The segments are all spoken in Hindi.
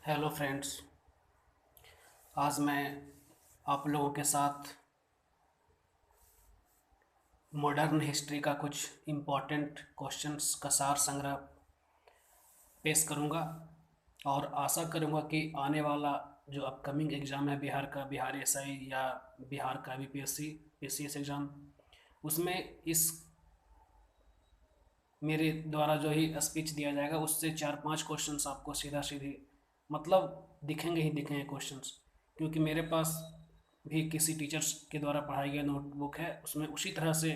Hello friends. आज मैं आप लोगों के साथ मॉडर्न हिस्ट्री का कुछ इम्पोर्टेंट क्वेश्चंस का सार संग्रह पेश करूंगा और आशा करूंगा कि आने वाला जो अपकमिंग एग्ज़ाम है बिहार का, बिहार एसआई या बिहार का बीपीएससी पीसीएस एग्ज़ाम, उसमें इस मेरे द्वारा जो ही स्पीच दिया जाएगा उससे 4-5 क्वेश्चंस आपको सीधा सीधी मतलब दिखेंगे ही दिखेंगे क्वेश्चंस, क्योंकि मेरे पास भी किसी टीचर्स के द्वारा पढ़ाई गया नोटबुक है, उसमें उसी तरह से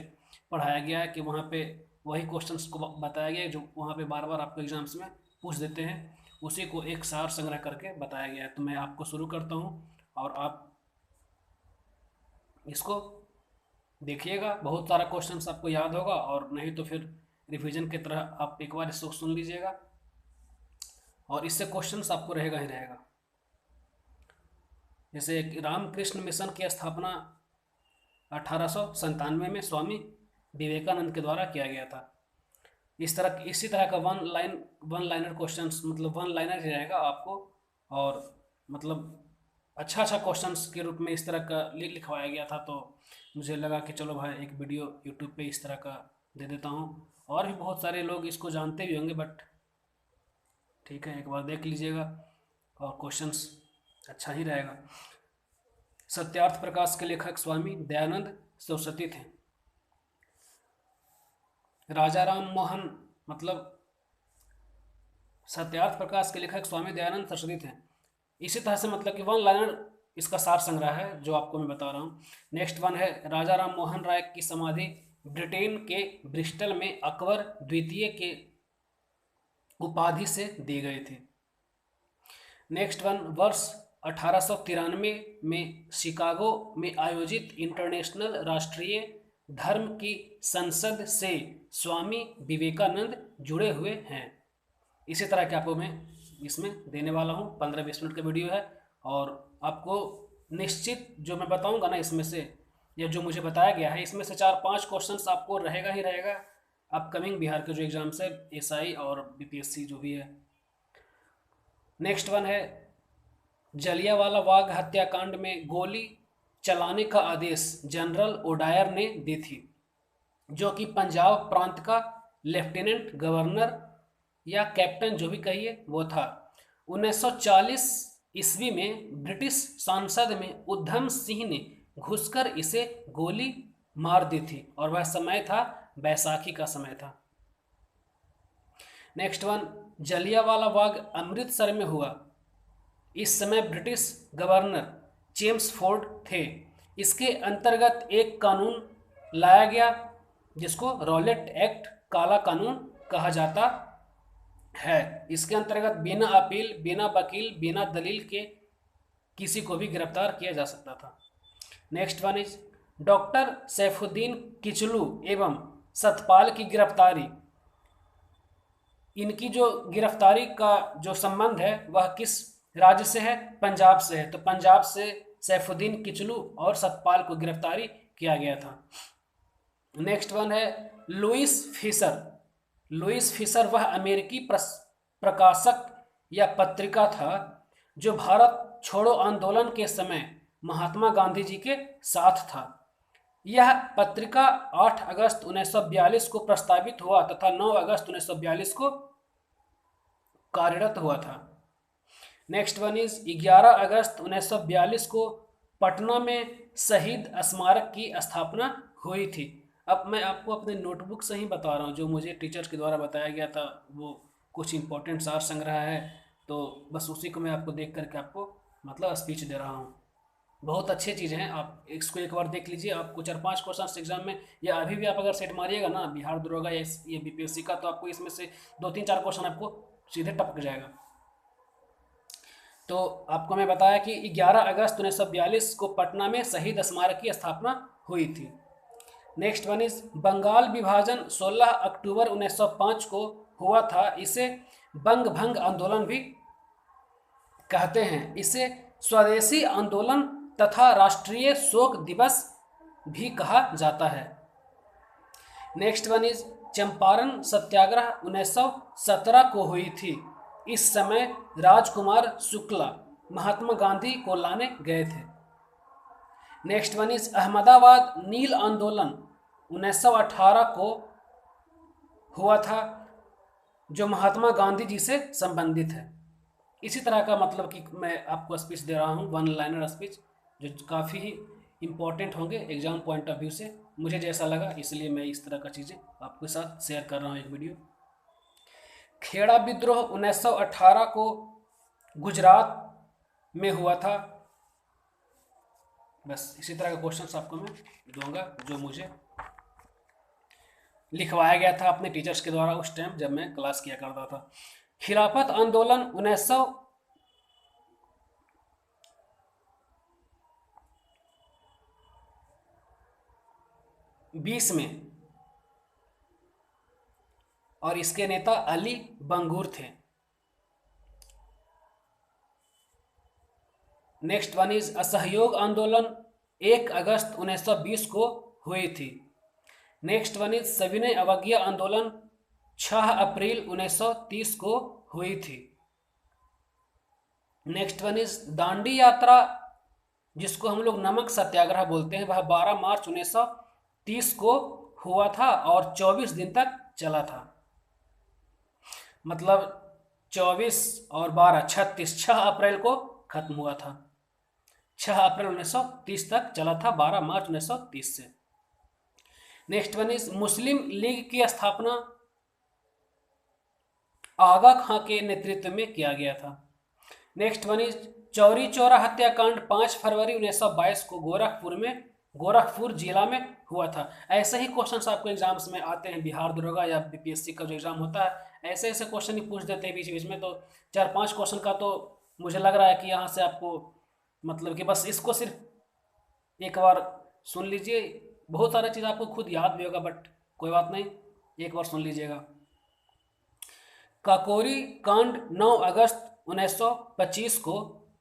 पढ़ाया गया है कि वहाँ पे वही क्वेश्चंस को बताया गया है जो वहाँ पे बार बार आपको एग्जाम्स में पूछ देते हैं, उसी को एक सार संग्रह करके बताया गया है। तो मैं आपको शुरू करता हूँ और आप इसको देखिएगा। बहुत सारा क्वेश्चंस आपको याद होगा और नहीं तो फिर रिवीजन की तरह आप एक बार इसको सुन लीजिएगा और इससे क्वेश्चंस आपको रहेगा ही रहेगा। जैसे रामकृष्ण मिशन की स्थापना 1897 में स्वामी विवेकानंद के द्वारा किया गया था। इसी तरह का वन लाइनर क्वेश्चंस, मतलब वन लाइनर ही रहेगा आपको, और मतलब अच्छा अच्छा क्वेश्चंस के रूप में इस तरह का लिखवाया गया था। तो मुझे लगा कि चलो भाई एक वीडियो यूट्यूब पे इस तरह का दे देता हूँ। और भी बहुत सारे लोग इसको जानते भी होंगे, बट ठीक है, एक बार देख लीजिएगा और क्वेश्चंस अच्छा ही रहेगा। सत्यार्थ प्रकाश के लेखक स्वामी दयानंद सरस्वती थे। राजा राम मोहन, मतलब सत्यार्थ प्रकाश के लेखक स्वामी दयानंद सरस्वती थे। इसी तरह से मतलब कि वन लाइनर इसका सार संग्रह है जो आपको मैं बता रहा हूँ। नेक्स्ट वन है राजा राम मोहन राय की समाधि ब्रिटेन के ब्रिस्टल में अकबर द्वितीय के उपाधि से दी गई थी। नेक्स्ट वन, वर्ष 1893 में शिकागो में आयोजित इंटरनेशनल राष्ट्रीय धर्म की संसद से स्वामी विवेकानंद जुड़े हुए हैं। इसी तरह के आपको मैं इसमें देने वाला हूँ। 15-20 मिनट का वीडियो है और आपको निश्चित जो मैं बताऊँगा ना इसमें से, या जो मुझे बताया गया है इसमें से 4-5 क्वेश्चंस आपको रहेगा ही रहेगा अपकमिंग बिहार के जो एग्जाम्स है, एसआई और बीपीएससी जो भी है। नेक्स्ट वन है जलियांवाला बाग हत्याकांड में गोली चलाने का आदेश जनरल ओडायर ने दी थी, जो कि पंजाब प्रांत का लेफ्टिनेंट गवर्नर या कैप्टन जो भी कहिए वो था। 1940 ईस्वी में ब्रिटिश संसद में उधम सिंह ने घुसकर इसे गोली मार दी थी और वह समय था बैसाखी का समय था। नेक्स्ट वन, जलियांवाला बाग अमृतसर में हुआ। इस समय ब्रिटिश गवर्नर जेम्स फोर्ड थे। इसके अंतर्गत एक कानून लाया गया जिसको रॉलेट एक्ट, काला कानून कहा जाता है। इसके अंतर्गत बिना अपील, बिना वकील, बिना दलील के किसी को भी गिरफ्तार किया जा सकता था। Next one is doctor Saifuddin Kitchlew एवं सतपाल की गिरफ्तारी। इनकी जो गिरफ्तारी का जो संबंध है वह किस राज्य से है? पंजाब से है। तो पंजाब से सैफुद्दीन किचलू और सतपाल को गिरफ्तारी किया गया था। नेक्स्ट वन है लुइस फिशर। लुइस फिशर वह अमेरिकी प्रकाशक या पत्रिका था जो भारत छोड़ो आंदोलन के समय महात्मा गांधी जी के साथ था। यह पत्रिका 8 अगस्त 1942 को प्रस्तावित हुआ तथा 9 अगस्त 1942 को कार्यरत हुआ था। नेक्स्ट वन इज 11 अगस्त 1942 को पटना में शहीद स्मारक की स्थापना हुई थी। अब मैं आपको अपने नोटबुक से ही बता रहा हूँ, जो मुझे टीचर्स के द्वारा बताया गया था वो कुछ इंपॉर्टेंट सार संग्रह है, तो बस उसी को मैं आपको देख करके आपको मतलब स्पीच दे रहा हूँ। बहुत अच्छी चीज़ें हैं, आप इसको एक बार देख लीजिए। आपको 4-5 क्वेश्चन एग्जाम में, या अभी भी आप अगर सेट मारिएगा ना बिहार दरोगा या ये बीपीएससी का, तो आपको इसमें से 2-3-4 क्वेश्चन आपको सीधे टपक जाएगा। तो आपको मैं बताया कि 11 अगस्त 1942 को पटना में शहीद स्मारक की स्थापना हुई थी। नेक्स्ट वन इज बंगाल विभाजन 16 अक्टूबर 1905 को हुआ था। इसे बंग भंग आंदोलन भी कहते हैं। इसे स्वदेशी आंदोलन तथा राष्ट्रीय शोक दिवस भी कहा जाता है। नेक्स्ट वन इज चंपारण सत्याग्रह 1917 को हुई थी। इस समय राजकुमार शुक्ला महात्मा गांधी को लाने गए थे। नेक्स्ट वन इज अहमदाबाद नील आंदोलन 1918 को हुआ था, जो महात्मा गांधी जी से संबंधित है। इसी तरह का मतलब कि मैं आपको स्पीच दे रहा हूँ, वन लाइनर स्पीच, जो काफ़ी ही इम्पोर्टेंट होंगे एग्जाम पॉइंट ऑफ व्यू से। मुझे जैसा लगा इसलिए मैं इस तरह का चीज़ें आपके साथ शेयर कर रहा हूँ एक वीडियो। खेड़ा विद्रोह 1918 को गुजरात में हुआ था। बस इसी तरह का क्वेश्चन आपको मैं दूंगा जो मुझे लिखवाया गया था अपने टीचर्स के द्वारा उस टाइम जब मैं क्लास किया करता था। खिलाफत आंदोलन 1920 में, और इसके नेता अली बंगूर थे। नेक्स्ट वन इज असहयोग आंदोलन 1 अगस्त 1920 को हुई थी। नेक्स्ट वन इज सविनय अवज्ञा आंदोलन 6 अप्रैल 1930 को हुई थी। नेक्स्ट वन इज दांडी यात्रा, जिसको हम लोग नमक सत्याग्रह बोलते हैं, वह 12 मार्च 1930 को हुआ था और 24 दिन तक चला था। मतलब 24 और 12 36, 6 अप्रैल को खत्म हुआ था। 6 अप्रैल 1930 तक चला था, 12 मार्च 1930 से। Next one is Muslim league की स्थापना आगा खां के नेतृत्व में किया गया था। Next one is Chauri Chaura हत्याकांड 5 फरवरी 1922 को गोरखपुर जिला में हुआ था। ऐसे ही क्वेश्चंस आपको एग्जाम्स में आते हैं, बिहार दरोगा या बीपीएससी का जो एग्जाम होता है ऐसे ऐसे क्वेश्चन ही पूछ देते हैं बीच बीच में। तो 4-5 क्वेश्चन का तो मुझे लग रहा है कि यहाँ से आपको मतलब कि बस इसको सिर्फ एक बार सुन लीजिए। बहुत सारी चीज़ आपको खुद याद भी होगा, बट कोई बात नहीं, एक बार सुन लीजिएगा। काकोरी कांड 9 अगस्त 1925 को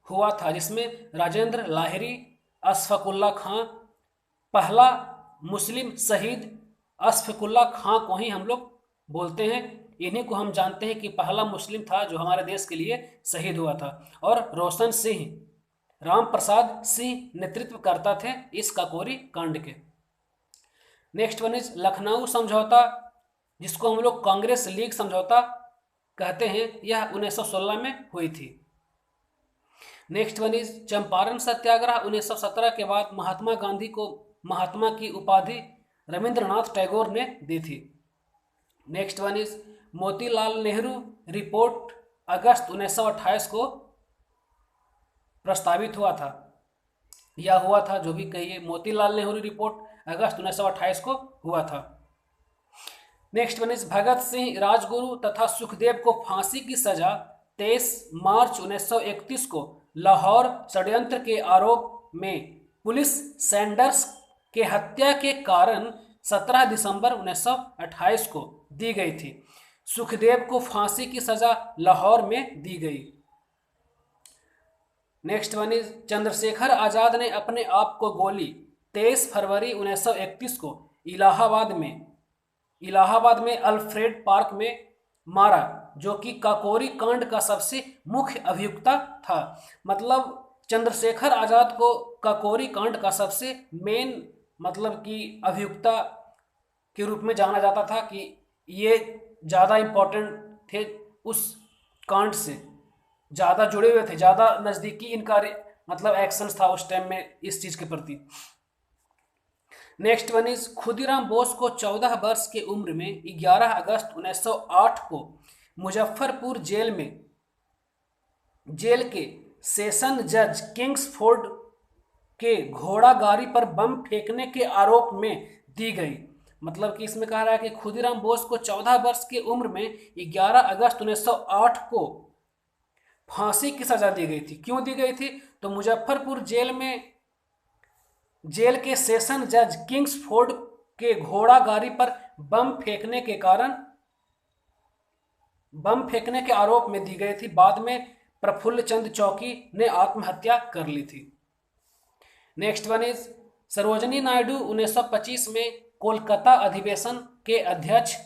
हुआ था, जिसमें राजेंद्र लाहिरी, अशफाकुल्ला खां, पहला मुस्लिम शहीद अशफाकुल्ला खां को ही हम लोग बोलते हैं। इन्हीं को हम जानते हैं कि पहला मुस्लिम था जो हमारे देश के लिए शहीद हुआ था। और रोशन सिंह, राम प्रसाद सिंह नेतृत्व करता थे इस काकोरी कांड के। नेक्स्ट वन इज लखनऊ समझौता, जिसको हम लोग कांग्रेस लीग समझौता कहते हैं, यह 1916 में हुई थी। नेक्स्ट वन इज चंपारण सत्याग्रह 1917 के बाद महात्मा गांधी को महात्मा की उपाधि रविंद्रनाथ टैगोर ने दी थी। Next one is Motilal Nehru report अगस्त 1928 को प्रस्तावित हुआ था, या हुआ था, जो भी कहिए। मोतीलाल नेहरू रिपोर्ट अगस्त 1928 को हुआ था। Next one is Bhagat Singh, Rajguru तथा सुखदेव को फांसी की सजा 23 मार्च 1931 को लाहौर षड्यंत्र के आरोप में पुलिस सैंडर्स के हत्या के कारण 17 दिसंबर 1928 को दी गई थी। सुखदेव को फांसी की सजा लाहौर में दी गई। Next one is Chandrashekhar Azad ने अपने आप को गोली 23 फरवरी 1931 को इलाहाबाद में अल्फ्रेड पार्क में मारा, जो कि काकोरी कांड का सबसे मुख्य अभियुक्ता था। मतलब चंद्रशेखर आजाद को काकोरी कांड का सबसे मेन मतलब कि अभियुक्ता के रूप में जाना जाता था, कि ये ज़्यादा इम्पोर्टेंट थे, उस कांड से ज़्यादा जुड़े हुए थे, ज़्यादा नज़दीकी इनका मतलब एक्शंस था उस टाइम में इस चीज़ के प्रति। Next one is Khudiram Bose को 14 वर्ष की उम्र में 11 अगस्त 1908 को मुजफ्फरपुर जेल के सेशन जज किंग्सफोर्ड के घोड़ा गाड़ी पर बम फेंकने के आरोप में दी गई। मतलब कि इसमें कह रहा है कि खुदीराम बोस को 14 वर्ष की उम्र में 11 अगस्त 1908 को फांसी की सजा दी गई थी। क्यों दी गई थी? तो मुजफ्फरपुर जेल के सेशन जज किंग्सफोर्ड के घोड़ा गाड़ी पर बम फेंकने के आरोप में दी गई थी। बाद में प्रफुल्ल चंद चौकी ने आत्महत्या कर ली थी। Next one is Sarojini Naidu 1925 में कोलकाता अधिवेशन के अध्यक्ष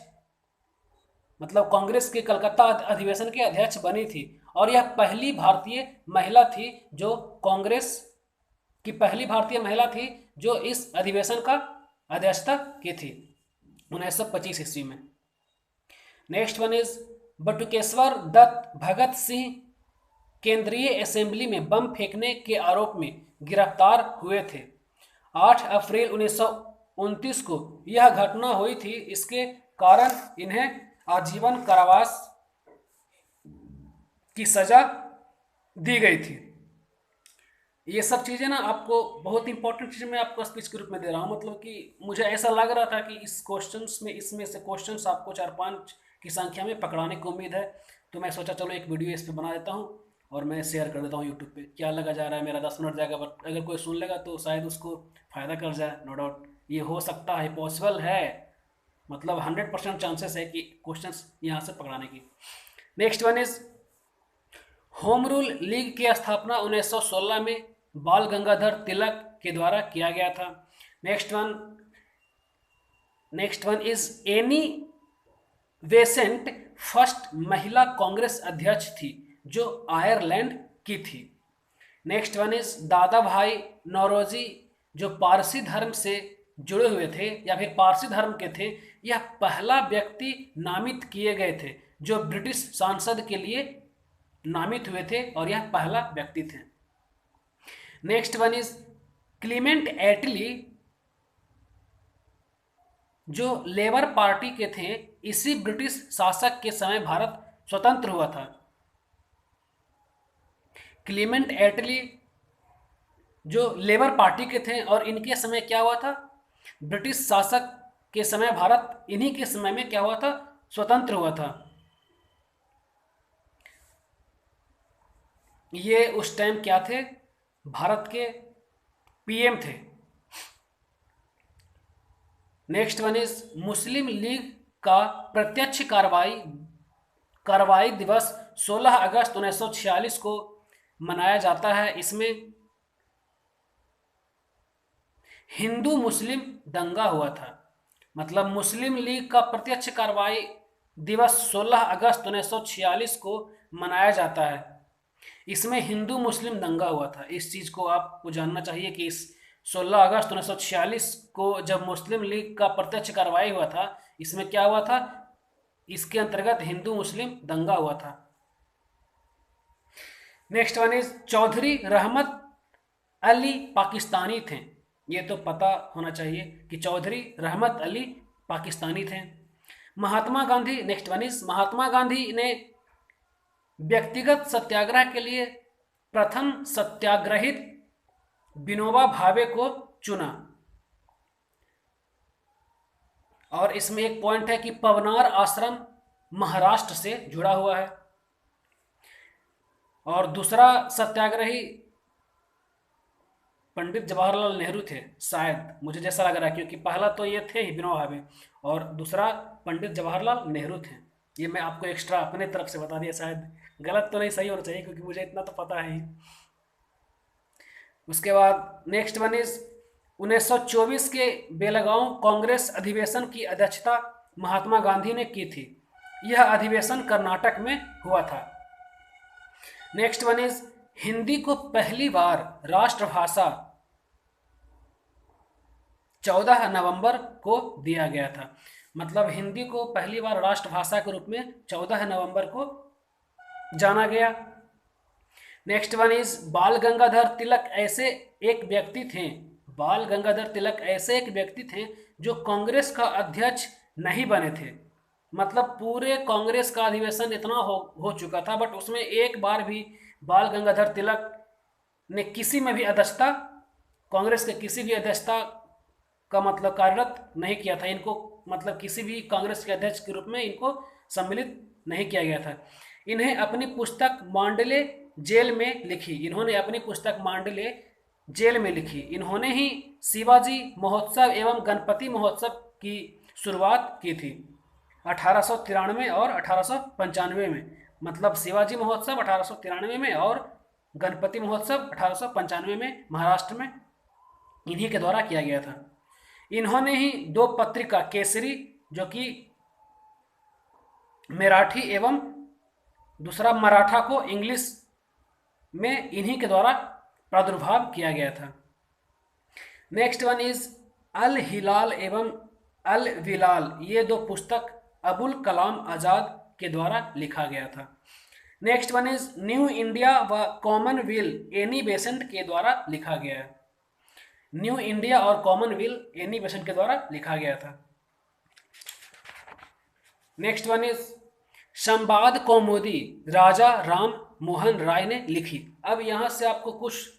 मतलब कांग्रेस के कलकत्ता अधिवेशन के अध्यक्ष बनी थी, और यह पहली भारतीय महिला थी जो कांग्रेस की पहली भारतीय महिला थी जो इस अधिवेशन का अध्यक्षता की थी 1925 ईस्वी में। Next one is Batukeshwar Dutt Bhagat Singh केंद्रीय असेंबली में बम फेंकने के आरोप में गिरफ्तार हुए थे। 8 अप्रैल 1929 को यह घटना हुई थी। इसके कारण इन्हें आजीवन कारावास की सजा दी गई थी। ये सब चीज़ें ना आपको बहुत इंपॉर्टेंट चीज़ मैं आपको स्पीच के रूप में दे रहा हूँ, मतलब कि मुझे ऐसा लग रहा था कि इस क्वेश्चंस में इसमें से क्वेश्चंस आपको 4-5 की संख्या में पकड़ाने की उम्मीद है, तो मैं सोचा चलो एक वीडियो इस पर बना देता हूँ और मैं शेयर कर देता हूँ यूट्यूब पे। क्या लगा जा रहा है मेरा 10 मिनट जाएगा, बट अगर कोई सुन लेगा तो शायद उसको फ़ायदा कर जाए, नो डाउट ये हो सकता है, पॉसिबल है, मतलब 100% चांसेस है कि क्वेश्चंस यहाँ से पकड़ाने की। Next one is home rule league की स्थापना 1916 में बाल गंगाधर तिलक के द्वारा किया गया था। Next one is Annie Besant first महिला कांग्रेस अध्यक्ष थी जो आयरलैंड की थी। नेक्स्ट वन इज दादा भाई नौरोजी जो पारसी धर्म से जुड़े हुए थे या फिर पारसी धर्म के थे, यह पहला व्यक्ति नामित किए गए थे जो ब्रिटिश सांसद के लिए नामित हुए थे, और यह पहला व्यक्ति थे। नेक्स्ट वन इज क्लीमेंट एटली जो लेबर पार्टी के थे, इसी ब्रिटिश शासक के समय भारत स्वतंत्र हुआ था। क्लीमेंट एटली जो लेबर पार्टी के थे और इनके समय क्या हुआ था, ब्रिटिश शासक के समय भारत इन्हीं के समय में क्या हुआ था, स्वतंत्र हुआ था। ये उस टाइम क्या थे, भारत के पीएम थे। Next one is Muslim league का प्रत्यक्ष कार्रवाई दिवस 16 अगस्त 1946 को मनाया जाता है। इसमें हिंदू मुस्लिम दंगा हुआ था, मतलब मुस्लिम लीग का प्रत्यक्ष कार्रवाई दिवस 16 अगस्त 1946 को मनाया जाता है। इसमें हिंदू मुस्लिम दंगा हुआ था। इस चीज़ को आपको जानना चाहिए कि इस 16 अगस्त 1946 को जब मुस्लिम लीग का प्रत्यक्ष कार्रवाई हुआ था, इसमें क्या हुआ था, इसके अंतर्गत हिंदू मुस्लिम दंगा हुआ था। नेक्स्ट वन इज चौधरी रहमत अली पाकिस्तानी थे। ये तो पता होना चाहिए कि चौधरी रहमत अली पाकिस्तानी थे। Mahatma Gandhi, next one is Mahatma Gandhi ने व्यक्तिगत सत्याग्रह के लिए प्रथम सत्याग्रहित विनोबा भावे को चुना। और इसमें एक पॉइंट है कि पवनार आश्रम महाराष्ट्र से जुड़ा हुआ है। और दूसरा सत्याग्रही पंडित जवाहरलाल नेहरू थे, शायद मुझे जैसा लग रहा है, क्योंकि पहला तो ये थे ही विनोबा भावे और दूसरा पंडित जवाहरलाल नेहरू थे। ये मैं आपको एक्स्ट्रा अपने तरफ से बता दिया, शायद गलत तो नहीं, सही होना चाहिए क्योंकि मुझे इतना तो पता है ही। उसके बाद नेक्स्ट वन इज 1924 के बेलगांव कांग्रेस अधिवेशन की अध्यक्षता महात्मा गांधी ने की थी। यह अधिवेशन कर्नाटक में हुआ था। नेक्स्ट वन इज हिंदी को पहली बार राष्ट्रभाषा 14 नवंबर को दिया गया था, मतलब हिंदी को पहली बार राष्ट्रभाषा के रूप में 14 नवंबर को जाना गया। नेक्स्ट वन इज बाल गंगाधर तिलक ऐसे एक व्यक्ति थे, बाल गंगाधर तिलक ऐसे एक व्यक्ति थे जो कांग्रेस का अध्यक्ष नहीं बने थे। मतलब पूरे कांग्रेस का अधिवेशन इतना हो चुका था, बट उसमें एक बार भी बाल गंगाधर तिलक ने किसी में भी अध्यक्षता, कांग्रेस के किसी भी अध्यक्षता का मतलब कार्यरत नहीं किया था। इनको मतलब किसी भी कांग्रेस के अध्यक्ष के रूप में इनको सम्मिलित नहीं किया गया था। इन्हें अपनी पुस्तक मांडले जेल में लिखी, इन्होंने अपनी पुस्तक मांडले जेल में लिखी। इन्होंने ही शिवाजी महोत्सव एवं गणपति महोत्सव की शुरुआत की थी 1893 और 1895 में। मतलब शिवाजी महोत्सव 1893 में और गणपति महोत्सव 1895 में महाराष्ट्र में इन्हीं के द्वारा किया गया था। इन्होंने ही 2 पत्रिका केसरी जो कि मराठी एवं दूसरा मराठा को इंग्लिश में इन्हीं के द्वारा प्रादुर्भाव किया गया था। नेक्स्ट वन इज अल हिलाल एवं अल विलाल, ये दो पुस्तक अबुल कलाम आज़ाद के द्वारा लिखा गया था। Next one is new India व कॉमनवेल्थ एनी बेसेंट के द्वारा लिखा गया है। न्यू इंडिया और कॉमनवेल्थ एनी बेसेंट के द्वारा लिखा गया था। नेक्स्ट वन इज संवाद कौमुदी राजा राम मोहन राय ने लिखी। अब यहाँ से आपको कुछ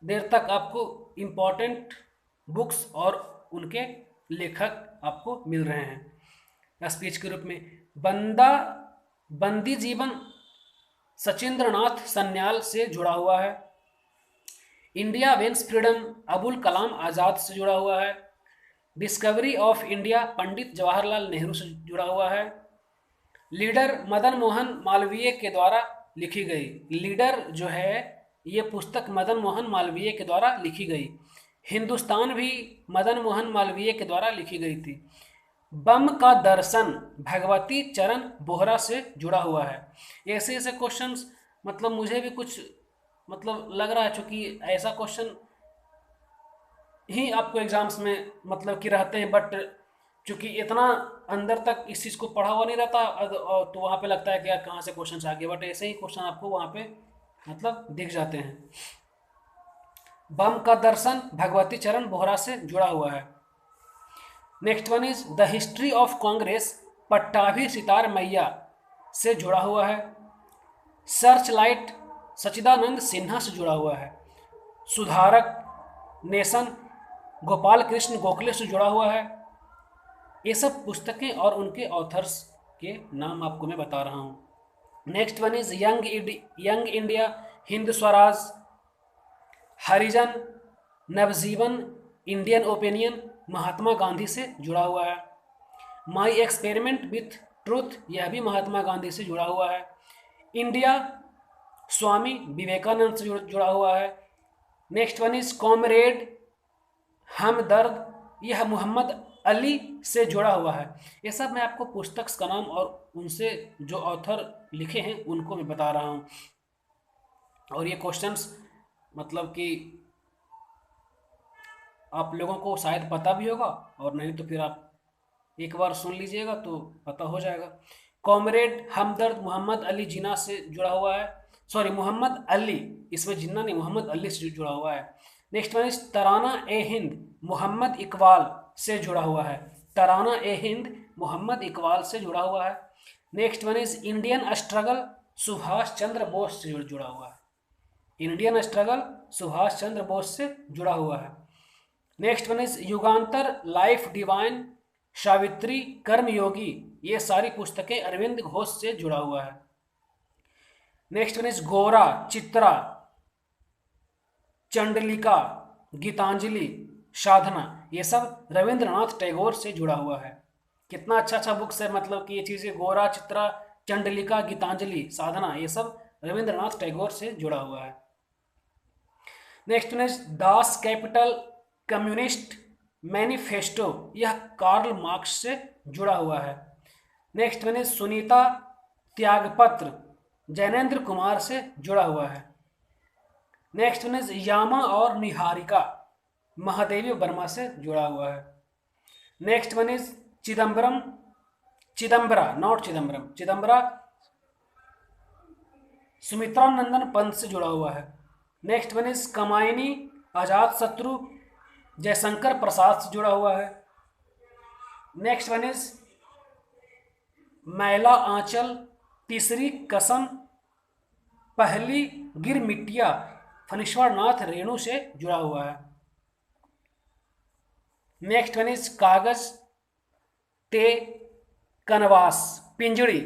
देर तक आपको इम्पोर्टेंट बुक्स और उनके लेखक आपको मिल रहे हैं स्पीच के रूप में। बंदी जीवन सचिंद्रनाथ सन्याल से जुड़ा हुआ है। India wins freedom Abul Kalam Azad से जुड़ा हुआ है। Discovery of India Pandit Jawaharlal Nehru से जुड़ा हुआ है। लीडर मदन मोहन मालवीय के द्वारा लिखी गई। लीडर जो है ये पुस्तक मदन मोहन मालवीय के द्वारा लिखी गई। हिंदुस्तान भी मदन मोहन मालवीय के द्वारा लिखी गई थी। बम का दर्शन भगवती चरण बोहरा से जुड़ा हुआ है। ऐसे ऐसे क्वेश्चंस मतलब मुझे भी कुछ मतलब लग रहा है, चूँकि ऐसा क्वेश्चन ही आपको एग्जाम्स में मतलब कि रहते हैं, बट चूँकि इतना अंदर तक इस चीज़ को पढ़ा हुआ नहीं रहता तो वहाँ पे लगता है कि यार कहाँ से क्वेश्चन आ गए, बट ऐसे ही क्वेश्चन आपको वहाँ पे मतलब दिख जाते हैं। बम का दर्शन भगवती चरण बोहरा से जुड़ा हुआ है। Next one is the history of Congress Pattabhi sitar मैया से जुड़ा हुआ है। सर्च लाइट सच्चिदानंद सिन्हा से जुड़ा हुआ है। सुधारक नेशन गोपाल कृष्ण गोखले से जुड़ा हुआ है। ये सब पुस्तकें और उनके ऑथर्स के नाम आपको मैं बता रहा हूँ। Next one is Young India Hind Swaraj Harijan Navjivan Indian Opinion Mahatma Gandhi से जुड़ा हुआ है। माई एक्सपेरिमेंट विथ ट्रूथ यह भी महात्मा गांधी से जुड़ा हुआ है। इंडिया स्वामी विवेकानंद से जुड़ा हुआ है। नेक्स्ट वन इज कॉमरेड हमदर्द यह मोहम्मद अली से जुड़ा हुआ है। ये सब मैं आपको पुस्तक का नाम और उनसे जो ऑथर लिखे हैं उनको मैं बता रहा हूँ। और ये क्वेश्चंस मतलब कि आप लोगों को शायद पता भी होगा, और नहीं तो फिर आप एक बार सुन लीजिएगा तो पता हो जाएगा। कॉमरेड हमदर्द मोहम्मद अली जिन्ना से जुड़ा हुआ है। सॉरी मोहम्मद अली, इसमें जिन्ना नहीं, मोहम्मद अली से जुड़ा हुआ है। नेक्स्ट वन इज तराना ए हिंद मोहम्मद इकबाल से जुड़ा हुआ है। तराना ए हिंद मोहम्मद इकबाल से जुड़ा हुआ है। Next one is Indian Struggle Subhash Chandra Bose से जुड़ा हुआ है। इंडियन स्ट्रगल सुभाष चंद्र बोस से जुड़ा हुआ है। Next one is Yugantar Life Divine Savitri Karmayogi ये सारी पुस्तकें अरविंद घोष से जुड़ा हुआ है। नेक्स्ट वन इज गोरा चित्रा चंडलिका गीतांजलि साधना ये सब रविंद्रनाथ टैगोर से जुड़ा हुआ है। कितना अच्छा अच्छा बुक्स है, मतलब कि ये चीज़ें गोरा चित्रा चंडलिका गीतांजलि साधना ये सब रविंद्रनाथ टैगोर से जुड़ा हुआ है। Next one is Das Kapital communist manifesto यह कार्ल मार्क्स से जुड़ा हुआ है। नेक्स्ट वन इज सुनीता त्यागपत्र जैनेन्द्र कुमार से जुड़ा हुआ है। नेक्स्ट वन इज यामा और निहारिका महादेवी वर्मा से जुड़ा हुआ है। Next one is Chidambara Sumitra Nandan Pant से जुड़ा हुआ है। Next one is Kamayani Ajatshatru Jaishankar प्रसाद से जुड़ा हुआ है। नेक्स्ट वन इज मैला आंचल तीसरी कसम पहली गिरमिटिया फणीश्वर नाथ रेणु से जुड़ा हुआ है। नेक्स्ट वन इज कागज ते कनवास पिंजड़ी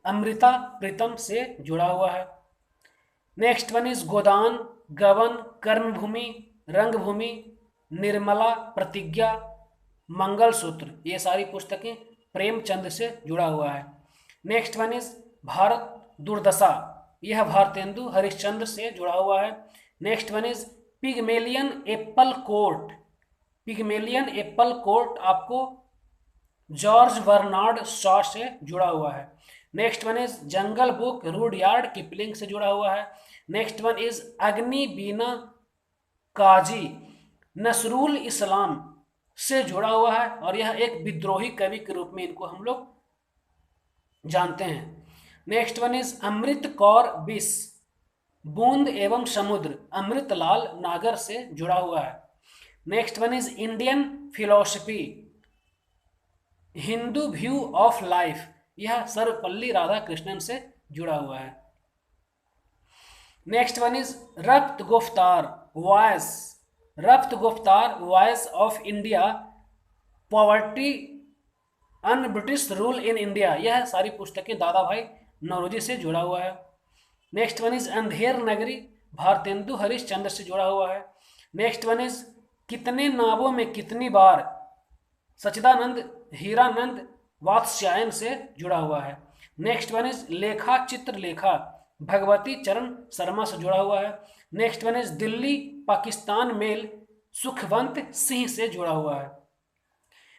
अमृता प्रीतम से जुड़ा हुआ है। नेक्स्ट वन इज गोदान गवन कर्मभूमि रंगभूमि निर्मला प्रतिज्ञा मंगलसूत्र ये सारी पुस्तकें प्रेमचंद से जुड़ा हुआ है। नेक्स्ट वन इज भारत दुर्दशा यह भारतेंदु हरिश्चंद्र से जुड़ा हुआ है। Next one is Pygmalion Apple court आपको जॉर्ज बर्नार्ड शॉ से जुड़ा हुआ है। Next one is jungle book Rudyard Kipling से जुड़ा हुआ है। नेक्स्ट वन इज अग्नि बीना काजी नसरुल इस्लाम से जुड़ा हुआ है, और यह एक विद्रोही कवि के रूप में इनको हम लोग जानते हैं। Next one is Amrit Kaur बिस बूंद एवं समुद्र अमृतलाल नागर से जुड़ा हुआ है। Next one is Indian philosophy Hindu view of life, यह सर्वपल्ली राधाकृष्णन से जुड़ा हुआ है। Next one is Rast Goftar voice of India poverty un British rule in India, यह सारी पुस्तकें दादा भाई नौरोजी से जुड़ा हुआ है। Next one is Andher Nagari Bharatendu Harishchandra से जुड़ा हुआ है। नेक्स्ट वन इज कितने नावों में कितनी बार सच्चिदानंद हीरानंद वात्स्यायन से जुड़ा हुआ है। नेक्स्ट वन इज लेखा चित्र लेखा भगवती चरण शर्मा से जुड़ा हुआ है। Next one is Delhi Pakistan mail Sukhwant Singh से जुड़ा हुआ है।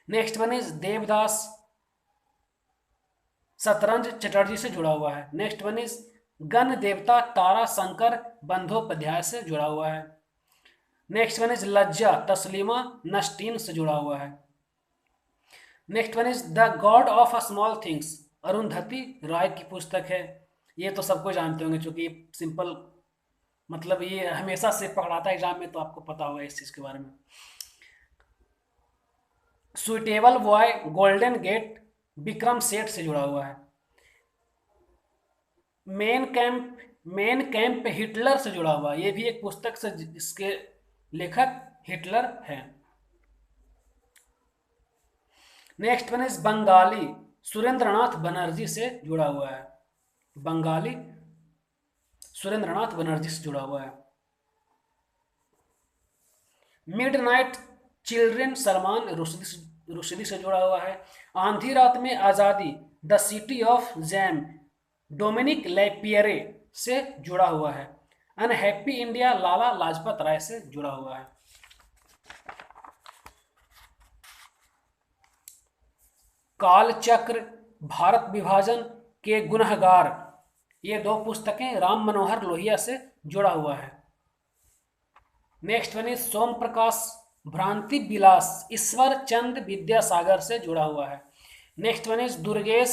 नेक्स्ट वन इज देवदास शतरंज चटर्जी से जुड़ा हुआ है। नेक्स्ट वन इज गण देवता तारा शंकर बंदोपाध्याय से जुड़ा हुआ है। नेक्स्ट वन इज लज्जा तस्लीमा नस्टीन से जुड़ा हुआ है। Next one is the god of a small things Arundhati Roy की पुस्तक है। ये तो सबको जानते होंगे, क्योंकि सिंपल मतलब ये हमेशा से पकड़ाता है एग्जाम में, तो आपको पता होगा इस चीज़ के बारे में। Suitable boy golden gate Vikram Seth से जुड़ा हुआ है। मेन कैंप हिटलर से जुड़ा हुआ है, ये भी एक पुस्तक से जिसके लेखक हिटलर हैं। Next one is Bengali Surendranath Banerjee से जुड़ा हुआ है। बंगाली सुरेंद्रनाथ बनर्जी से जुड़ा हुआ है। मिडनाइट चिल्ड्रन सलमान रुश्दी से जुड़ा हुआ है। आंधी रात में आज़ादी the city of jam Dominique Lapierre से जुड़ा हुआ है। अनहैप्पी इंडिया लाला लाजपत राय से जुड़ा हुआ है। कालचक्र भारत विभाजन के गुनहगार, ये दो पुस्तकें राम मनोहर लोहिया से जुड़ा हुआ है। Next one is Som Prakash Bhranti Vilas Ishwar Chand Vidyasagar से जुड़ा हुआ है। Next one is Durgesh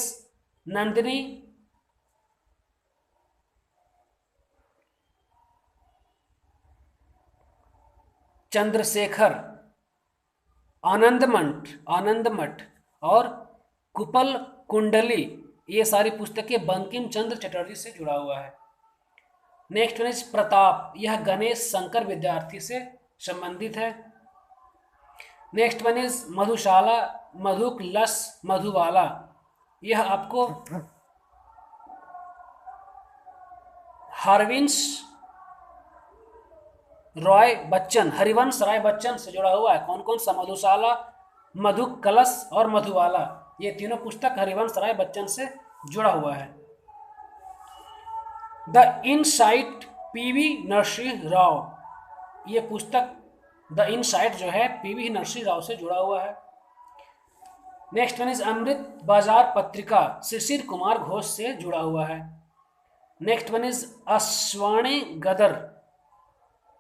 Nandini Chandrashekhar Anandmath और कुपल कुंडली, ये सारी पुस्तकें बंकिम चंद्र चटर्जी से जुड़ा हुआ है। नेक्स्ट वन इज प्रताप, यह गणेश शंकर विद्यार्थी से संबंधित है। नेक्स्ट वन इज मधुशाला मधुकलश मधुबाला, यह आपको हरिवंश राय बच्चन से जुड़ा हुआ है। कौन कौन सा? मधुशाला मधुकलश और मधुबाला, ये तीनों पुस्तक हरिवंश राय बच्चन से जुड़ा हुआ है। The insider PV Narasimha Rao, ये पुस्तक द इनसाइट जो है पीवी नरसिंह राव से जुड़ा हुआ है। नेक्स्ट वन इज अमृत बाजार पत्रिका शिशिर कुमार घोष से जुड़ा हुआ है। नेक्स्ट वन इज अश्वाने गदर,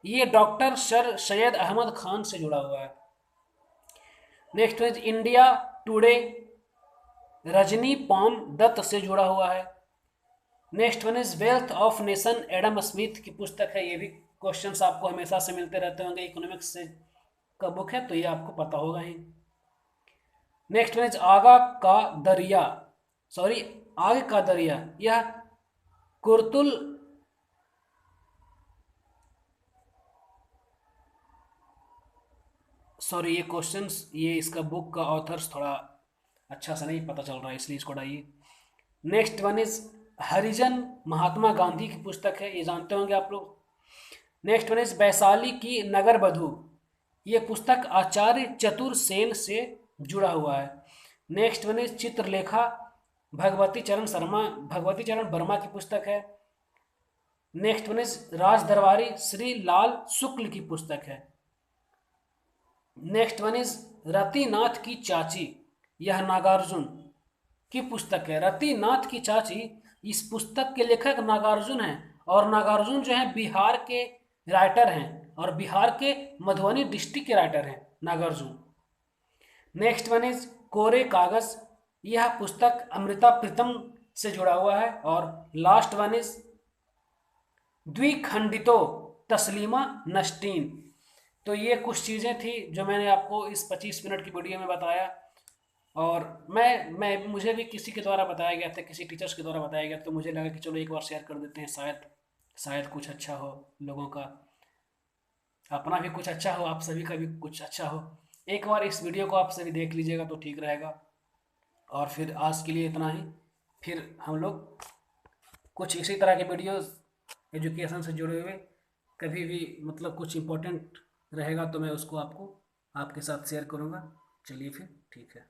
ये डॉक्टर सर सैयद अहमद खान से जुड़ा हुआ है। Next one is India today Rajni Palme Dutt से जुड़ा हुआ है। Next one is wealth of nation Adam Smith की पुस्तक है। ये भी क्वेश्चंस आपको हमेशा से मिलते रहते होंगे, इकोनॉमिक्स से का बुक है तो ये आपको पता होगा ही। नेक्स्ट वन इज आग का दरिया, यह कुर्तुल ये क्वेश्चंस, ये इसका बुक का ऑथर्स थोड़ा अच्छा सा नहीं पता चल रहा है, इसलिए इसको हटाइए। नेक्स्ट वन इज हरिजन महात्मा गांधी की पुस्तक है, ये जानते होंगे आप लोग। नेक्स्ट वन इज वैशाली की नगर बधू, ये पुस्तक आचार्य चतुर सेन से जुड़ा हुआ है। Next one is Chitralekha Bhagwati चरण वर्मा की पुस्तक है। नेक्स्ट वन इज राज दरबारी श्री लाल शुक्ल की पुस्तक है। नेक्स्ट वन इज रतिनाथ की चाची यह नागार्जुन की पुस्तक है। रतिनाथ की चाची इस पुस्तक के लेखक नागार्जुन हैं, और नागार्जुन जो है बिहार के राइटर हैं, और बिहार के मधुबनी डिस्ट्रिक्ट के राइटर हैं नागार्जुन। नेक्स्ट वन इज कोरे कागज। यह पुस्तक अमृता प्रीतम से जुड़ा हुआ है। और लास्ट वन इज द्विखंडितो तस्लीमा नस्टीन। तो ये कुछ चीज़ें थी जो मैंने आपको इस 25 मिनट की वीडियो में बताया। और मैं मुझे भी किसी के द्वारा बताया गया था, किसी टीचर्स के द्वारा बताया गया, तो मुझे लगा कि चलो एक बार शेयर कर देते हैं, शायद कुछ अच्छा हो लोगों का, अपना भी कुछ अच्छा हो, आप सभी का भी कुछ अच्छा हो। एक बार इस वीडियो को आप सभी देख लीजिएगा तो ठीक रहेगा। और फिर आज के लिए इतना ही। फिर हम लोग कुछ इसी तरह के वीडियोस एजुकेशन से जुड़े हुए कभी भी मतलब कुछ इम्पोर्टेंट रहेगा तो मैं उसको आपको आपके साथ शेयर करूँगा। चलिए फिर ठीक है।